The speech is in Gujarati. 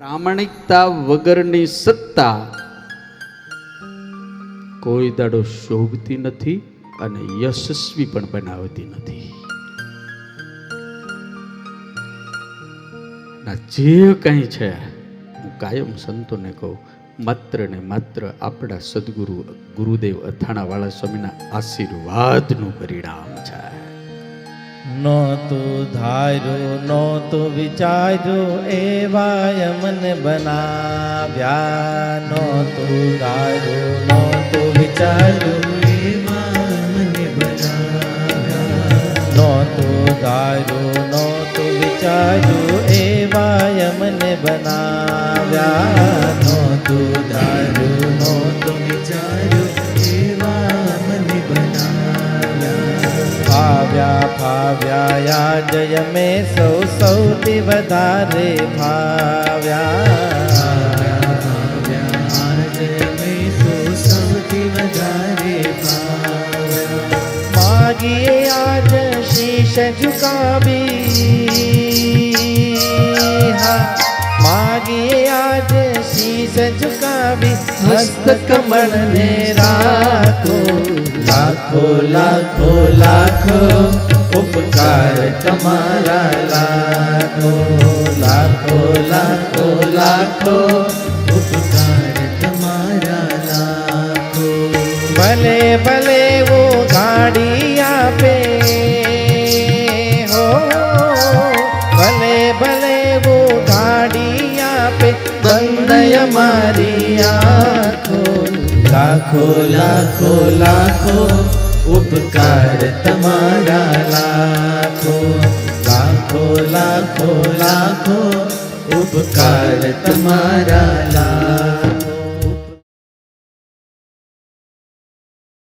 પ્રામાણિકતા વગરની સત્તા કોઈ દાડો શોભતી નથી અને યશસ્વી પણ બનાવતી નથી. ના જે કંઈ છે હું કાયમ સંતોને કહું, માત્ર ને માત્ર આપણા સદગુરુ ગુરુદેવ અથાણાવાળા સ્વામીના આશીર્વાદનું પરિણામ છે. નહોતો ધાર્યો નહોતો વિચાર્યો એવા મને બનાવ્યા. નહોતો ધાર્યો નહોતો વિચાર્યો એવા મને બનાવ્યા. નહોતો ધાર્યો નહોતો વિચાર્યો એવા મને બનાવ્યા. નહોતો ધાર્યો નહોતો વિચાર્યો એવા મને બનાવ્યા. ફાવ્યા યાજય મેં સૌથી વધારે ફાવ્યા. સૌથી વધારે ફાવ્યા. માગીએ આજ શીશ ઝુકાવી, માગીએ આજ શીશ ઝુકાવી, હસ્ત કમળ ને રાખો. લાખો લાખો લાખો ઉપકાર તમારા લાખો. લાખો લાખો લાખો ઉપકાર તમારા લાખો. ભલે ભલે વો ગાડી આપે હો, ભલે ભલે વો ગાડી આપે, બંધ અમારી આંખો. લાખો લાખો લાખો ઉપકાર તમારા લાખો. લાખો લાખો લાખો ઉપકાર તમારા લાખો.